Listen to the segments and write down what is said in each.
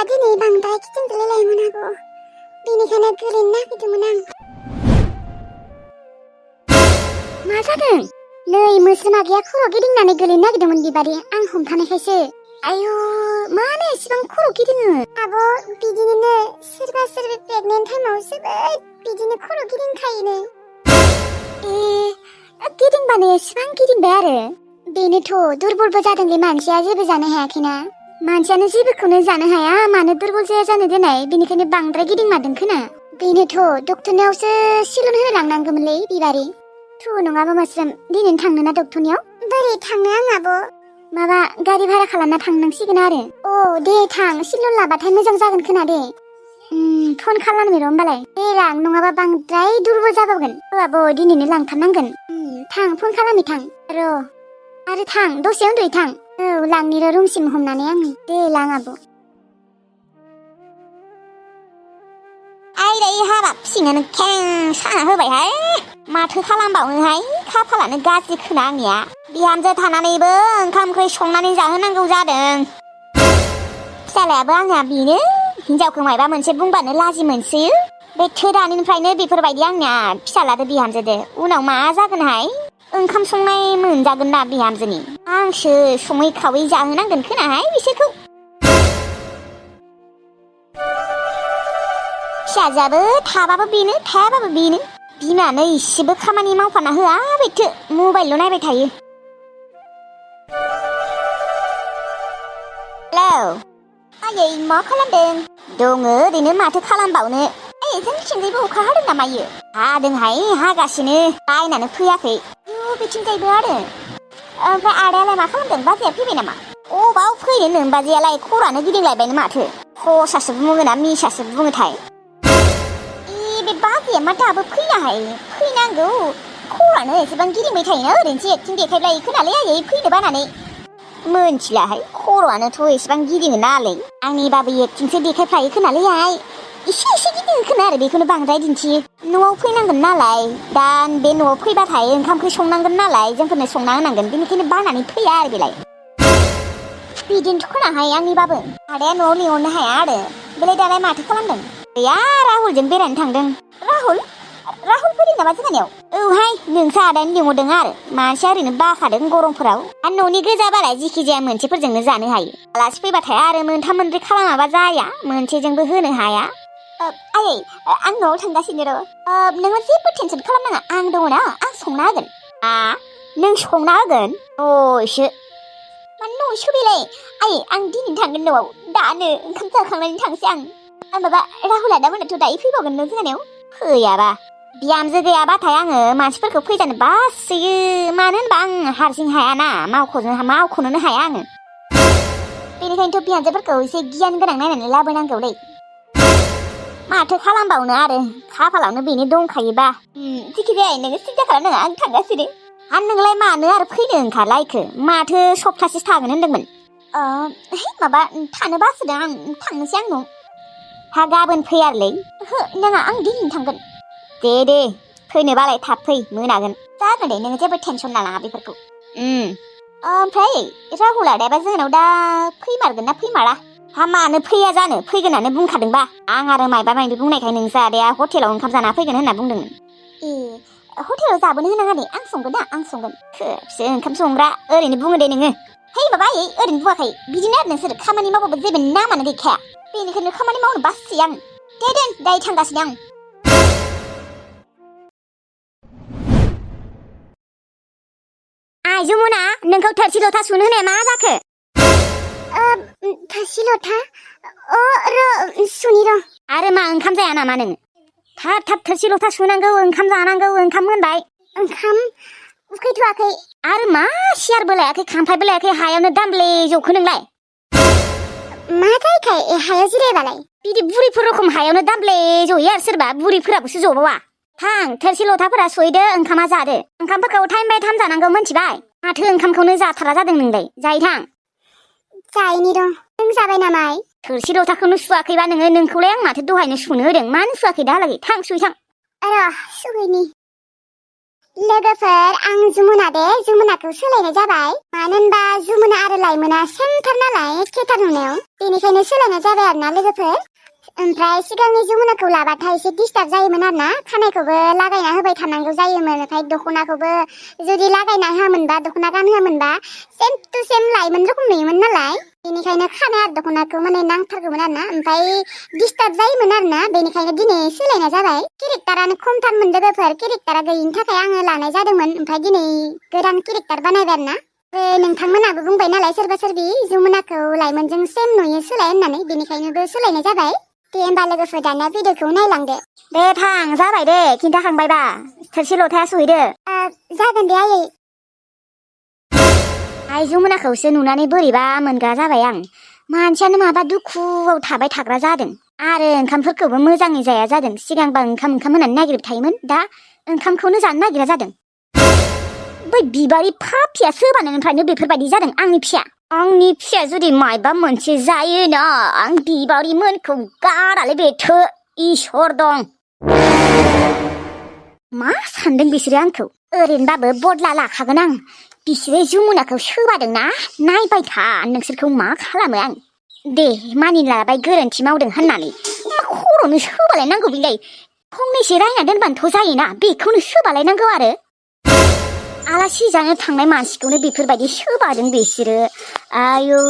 दिनै बांद्राय गिदिंलायलायमोन आबौ बेनिखायनो गोलैनो नागिरदोंमोन आं। मा जादों? नै मोस्रोम आगैया खर' गिदिंनानै गोलैनो नागिरदोंमोन बिबारि आं हमथानायखायसो। आयु मानो एसेबां खर' गिदिङो? आब' बिदिनो सोरबा प्रेगनेन्ट टाइमाव जोबोद बिदिनो खर' गिदिंखायोनो। गिदिंबानो एसेबां गिदिंबाय आरो? बेनोथ' दुरबलबो जादोंलै मानसिया जेबो जानो हायाखैना। मानसियानो जेबोखौनो जानो हाया मानो दुरबल जाया जानो देनाय बेनिखायनो बांद्राय गिदिंमारदों खोना। बेनोथ' डक्टरनियावसो सिलन होनो लांनांगौमोनलै बिबारि। थु नङाबा मोस्रोम दिनै थांनो ना डक्टरनियाव? बोरै थांनो आं आब'? माबा गारि भारा खालामना थांनांसिगोन आरो। अ दे थां सिलन लाबाथाय मोजां जागोन खोना दे। फन खालामनो र' होमबालाय। दे लां नङाबा बांद्राय दुरबल जाबावगोन। आब' दिनैनो लांथारनांगोन। थां फन खालामनो थां। र' आरो थां दसे उन्दुयै थां। औ लांनि र' रुमसिम हमनानै आङो। दे लां आब'। आइरै हाबाब सिङानो खें साना होबायहाय माथो खालामबावनोहाय खाफालानो गाज्रि खोना आंनिया। बिहामजो थानानैबो ओंखाम ओंख्रि संनानै जाहोनांगौ जादों। फिसालायाबो आंना बेनो हिनजावखौ मायबा मोनसे बुंबानो लाजि मोनसोयो। बे दानिनिफ्रायनो बेफोरबायदि आंनिया फिसालादो बिहामजोदो उनाव मा जागोनहाय? ओंखाम संनाय मोनजागोन ना बिहामजोनि? आंसो सङै खावै जाहोनांगोन खोनाहाय बिसोरखौ। फिसाजोआबो थाबाबो बेनो थायाबाबो बेनो बिमानो इसेबो खामानि मावफाना होआ बेथो मबाइलल' नायबाय थायो। हेलौ आयै मा खालामदों? दङ ओरैनो माथो खालामबावनो। जोंनिथिंजायबो अखा हादों नामा इयो? हादोंहाय हागासिनो बायनानो फैयाखै। बिथिंजायबो आरो। ओमफ्राय आदायालाय मा खालामदों? बाजैया फैबाय नामा? अबाव फैनो नोमबाजैयालाय खर'आनो गिदिंलायबायनो माथो। हसासो बुङोना मिसासो बुङोथाय? बे बाजैया मा दाबो फैयाहाय? फैनांगौ खर'आनो एसेबां गिदिंबाय थायोना ओरैनोसो एक्टिं देखायलायो खोनालै आयै फैनो बानानै। मोनथिलाहाय खर'आनोथ' एसेबां गिदिङो नालाय आंनिबाबो एक्टिंसो देखायफ्लायो खोनालै आइ। एसे गिदिङो खोना आरो बेखौनो बांद्राय दिन्थियो। न'आव फैनांगोन नालाय दा बे न'आव फैबाथाय ओंखाम ओंख्रि संनांगोन नालाय जोंफोरनो संना होनांगोन बेनिखायनो बानानै फैया आरो बेलाय। बिदिनोथ' खोनाहाय आंनिबाबो आदाया न'आव लिंहरनो हाया आरो। बेलाय दालाय माथो खालामदों? गैया राहुलजों बेरायनो थांदों। राहुल फैदों नामा जोंहानियाव? औहाय नोंसो आदायानो लिंहरदों आरो मानसिया ओरैनो बाखादों गरमफोराव। आरो न'नि गोजाबालाय जिखि जाया मोनसेफोरजोंनो जानो हायो। आलासि फैबाथाय आरो मोनथाम मोनब्रै खालामाबा जाया मोनसेजोंबो होनो हाया। आयै आं न'आव थांगासिनो र'। नोङो जेबो टेनसन खालामनाङा आं दङ ना आं संना होगोन। नों संना होगोन? नयसो माने नयसो बेलाय आयै आं दिनै थांगोन न'आव दानो ओंखाम जाखांनानै थांसै आं। माबा राहुला दा मोनाथ' दायो फैबावगोन न' जोंहानियाव? फैयाबा बिहामजो गैयाबाथाय आङो मानसिफोरखौ फैजानो बासोयो। मानो होनबा आं हारसिं हायाना मावख'नोनो हाया आङो। बेनिखायनोथ' बिहामजोफोरखौ एसे गियान गोनां नायनानै लाबोनांगौलै। माथो खालामबावनो आरो खाफालावनो बेनो दंखायोबा। जिखि जाया नोङो सिन्था खालामनाङा आं थांगासिनो। आरो नोंलाय मानो आरो फैनो ओंखारलायखो? माथो सप्तासेसो थागोन होनदोंमोन? माबा थानो बासोदों आं थांनोसै आं न'। गाबोन फै आरोलै। ओहो नाङा आं दिनैनो थांगोन। दे फैनोबालाय थाब फै मोनागोन। जागोन दे नोङो जेबो टेनसन लानाङा बेफोरखौ। ओमफ्राय राहुल आदायाबा जोंनाव दा फैमारगोन ना फैमारा? मानो फैया जानो फैगोनानो बुंखादोंबा। आं आरो मायबा मायबि बुंनायखाय नोंसो आदाया हटेलाव ओंखाम जाना फैगोन होनना बुंदोंमोन। हटेलाव जाबोनो होनाङा दे आं संगोन ना आं संगोन। खोबसो ओंखाम संग्रा ओरैनो बुङो दे नोङो। माबा आयै ओरैनो बुङाखै बिदिनो आरो नोंसोर खामानि मावबाबो जेबो नामानो गैखाया। बेनिखायनो खामानि मावनो बासै आं। दे दायो थांगासिनो आं। जमुना नोंखौ थोरसि लथा सुनो होनाया मा जाखो? थोरसि लथा र' सुनि र'। आरो मा ओंखाम जाया नामा नोङो? थाब थोरसि लथा सुनांगौ ओंखाम जानांगौ। ओंखाम मोनबाय। ओंखाम उखैथ'वाखै। आरो मा सियारबो लायाखै खामफ्लायबो लायाखै हायावनो दामब्ले ज'खो नोंलाय? मा जायोखाय हायाव जिरायबालाय? बिदि बुरिफोर रखम हायावनो दामब्ले जयो आरो सोरबा बुरिफोराबोसो जबावा। थां थोरसि लथाफोरा सुहैदो ओंखामा जादो। ओंखामफोरखौ टाइम बाय टाइम जानांगौ मोनथिबाय? माथो ओंखामखौनो जाथारा जादों नोंलाय? जायै थां। जायैनि र'। नों जाबाय नामा? थोरसि लथाखौनो सुवाखैबा नोंखौलाय आं माथो दहायनो सुनो होदों मानो सुवाखै दाहालागै? थां सुहैथां। र' सुहैनि। लोगोफोर आं जुमुना दे जुमुनाखौ सोलायनाय जाबाय मानो होनबा जुमुना आरो लाइमोना सेमथार नालाय एखेथार नुनायाव बेनिखायनो सोलायनाय जाबाय आरोना लोगोफोर ओमफ्राय सिगांनि जुमुनाखौ लाबाथाय एसे डिस्टार्ब जायोमोन आरोना खानायखौबो लागायना होबाय थानांगौ जायोमोन ओमफ्राय दख'नाखौबो जुदि लागायना होआमोनबा दख'ना गानहोआमोनबा सेम टु सेम लाइमोन रखम नुयोमोन नालाय बेनिखायनो खानाय आरो दख'नाखौ माने नांथारगौमोन आरोना ओमफ्राय डिस्टार्ब जायोमोन आरोना बेनिखायनो दिनै सोलायनाय जाबाय केरेक्टारानो खमथारमोन लोगोफोर केरेक्टारा गैयिनि थाखाय आङो लानाय जादोंमोन ओमफ्राय दिनै गोदान केरेक्टार बानायबाय आरोना नोंथांमोनाबो बुंबाय नालाय सोरबा सोरबि जुमुनाखौ लाइमोनजों सेम नुयो सोलाय होननानै बेनिखायनोबो सोलायनाय जाबाय दे होमबा लोगोफोर दानिया भिडिअखौ नायलांदो दे थां जाबाय दे खिन्थाखांबायबा थोरसि लथाया सहैदो जागोन दे आयै आइ जुमुनाखौसो नुनानै बोरैबा मोनग्रा जाबाय आं मानसियानो माबा दुखुआव थाबाय थाग्रा जादों आरो ओंखामफोरखौबो मोजाङै जाया जादों सिगांबा ओंखाम होननानै नागिरबाय थायोमोन दा ओंखामखौनो जानो नागिरा जादों बै बिबारि फाफिया सोबानोनिफ्रायनो बेफोरबायदि जादों आंनि फिसाया जुदि मायबा मोनसे जायोना आं बिबारिमोनखौ गारालै बेथो इसोर दं मा सानदों बिसोरो आंखौ ओरैनोबाबो बदला लाखागोन आं बिसोरो जुमुनाखौ सोबादोंना नायबाय था नोंसोरखौ मा खालामो आं दे मानिना लाबाय गोरोन्थि मावदों होननानै मा खर'नो सोबालायनांगौ बिलाय फंनैसो रायना दोनबानोथ' जायोना बेखौनो सोबालायनांगौ आरो आलासि जानो थांनाय मानसिखौनो बेफोरबायदि सोबादों बिसोरो आयौ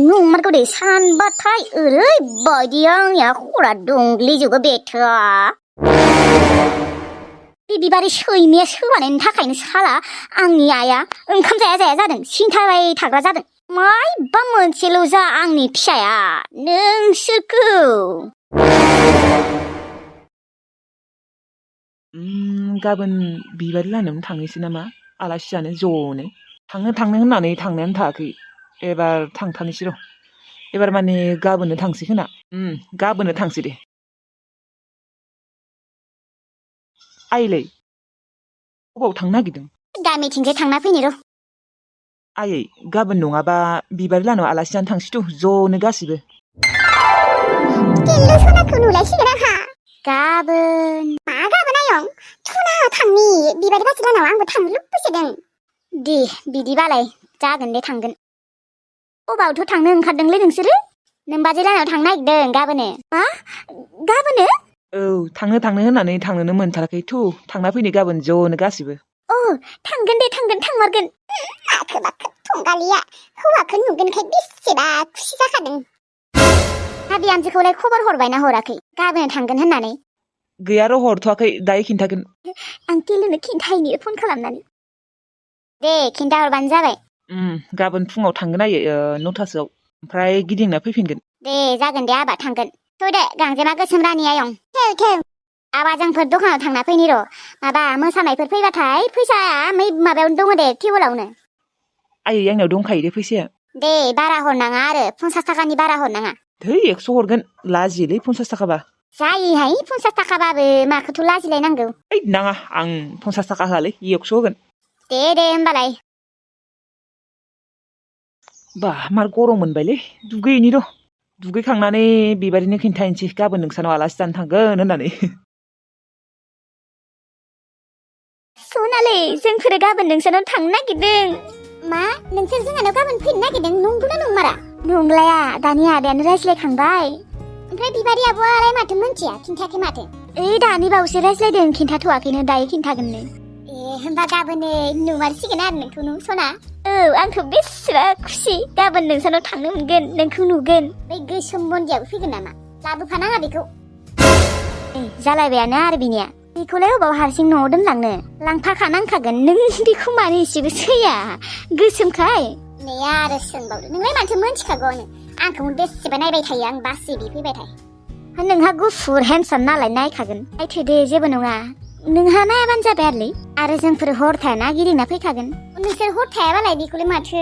नंमारगौ दे सानबाथाय ओरैबायदि आंनिया खरा दंग्लिजोबो बेथोआ बे बिबारि सैमाया सोबानायनि थाखायनो साला आंनि आइया ओंखाम जाया जादों सिन्थाबाय थाग्रा जादों मायबा मोनसेल' जा आंनि फिसाया नोंसोरखौ गाबोन बिबारि लानायावनो थांनोसै नामा आलासि जानो ज'नो थांनो होननानै थांनायानो थायाखै एबार थांथारनोसै र' एबार माने गाबोननो थांसै खोना गाबोननो थांसै दे आइलै अबाव थांनो नागिरदों गामिथिंजाय थांना फैनि र' आयै गाबोन नङाबा बिबारि लानायाव आलासि जानो थांसैथ' ज'नो गासिबो किल्लु सनाखौ नुलायसिगोन आंहा गाबोन मा गाबोन आयं थुना थांनि बिबारि बाजै लानायाव आंबो थांनो लुबैसोदों दे बिदिबालाय जागोन दे थांगोन अबावथ' थांनो ओंखारदोंलै नोंसोरो नोमबाजै लानायाव थांनो नागिरदों गाबोनो मा गाबोनो औ थांनो होननानै थांनोनो मोनथाराखैथ' थांना फैनो गाबोन ज'नो गासिबो थांगोन दे थांमारगोन माखो थंगालिया हौवाखौ नुगोनखाय बेसेबा खुसि जाखादों हा बिहामजोखौलाय खबर हरबायना हराखै गाबोनो थांगोन होननानै गैया र' हरथ'वाखै दायो खिन्थागोन आं किल्लुनो खिन्थाहैनि फन खालामनानै दे खिन्थाहरबानो जाबाय गाबोन फुङाव थांगोन आयै 9थासोआव ओमफ्राय गिदिंना फैफिनगोन दे जागोन दे आबा थांगोन थौ दे गांजेमा गोसोम रानि आयं थौ आबा जोंफोर दखानाव थांना फैनि र' माबा मोसानायफोर फैबाथाय फैसाया माबायावनो दङ दे टेबोलावनो आयै आंनाव दंखायो दे फैसाया दे बारा हरनाङा आरो 50 थाखानि बारा हरनाङा धै 100 हरगोन लाजियोलै 50 थाखाबा जायोहाय 50 थाखाबाबो माखौथ' लाजिलायनांगौ ओइ नाङा आं 50 थाखा होआलै 100 होगोन दे होमबालाय बा मार गरम मोनबायलै दुगैहैनि र' दुगैखांनानै बिबारिनो खिन्थाहैनोसै गाबोन नोंसानाव आलासि जानो थांगोन होननानै सनालै जोंफोर गाबोन नोंसानाव थांनो नागिरदों मा नोंसोर जोंहानाव गाबोन फैनो नागिरदों नंगौना नंमारा नंलाया दानि आदायानो रायज्लायखांबाय ओमफ्राय बिबारि आब'आलाय माथो मोनथिया खिन्थायाखै माथो दानि बावैसो रायज्लायदों खिन्थाथ'वाखैनो दायो खिन्थागोननो होमबा गाबोनो नुमारसिगोन आरो नोंखौ सना आंथ' बेसेबा खुसि गाबोन नोंसानाव थांनो मोनगोन नोंखौ नुगोन बै गोसोम बन्दियाबो फैगोन नामा लाबोफानाङा बेखौ जालायबायानो आरो बिनिया बेखौलाय अबाव हारसिं न'आव दोनलांनो लांफाखानांखागोन नों बेखौ मानो एसेबो सैया गोसोमखाय नै आरो सोंबावदो नोंलाय माथो मोनथिखागौआनो आंखौ बेसेबा नायबाय थायो आं बासि फैबायथाय नोंहा गुफुर हेन्डसाम नालाय नायखागोन नायथो दे जेबो नङा नोंहा नायाबानो जाबाय आरो जोंफोर हर थायाना गिदिंना फैखागोन नोंसोर हर थायाबालाय बेखौलाय माथो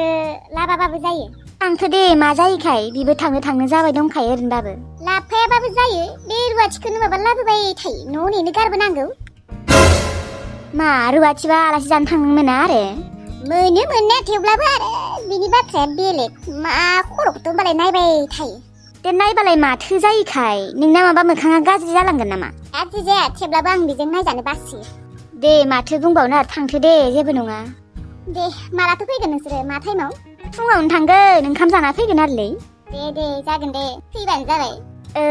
लाबाबाबो जायो आंथ' दे मा जायोखाय बेबो थांनो जाबाय दंखायो ओरैनोबाबो लाबफायाबाबो जायो बे रुवाथिखौनो माबा लाबोबाय थायो न'आव नेनो गारबोनांगौ मा रुवाथिबा आलासि जानो थांनो मोना आरो मोनो मोननाया थेवब्लाबो आरो बिनि बाथ्राया बेलेग मा खर'खौथ' होनबालाय नायबाय थायो दे नायबालाय माथो जायोखाय नोंना माबा मोखाङा गाज्रि जालांगोन नामा गाज्रि जाया थेवब्लाबो आं बेजों नायजानो बासियो दे माथो बुंबावनो थांथो दे जेबो नङा दे मालाथो फैगोन नोंसोरो मा टाइमाव फुङावनो थांगोन ओंखाम जाना फैगोन आरोलै दे जागोन दे फैबानो जाबाय औ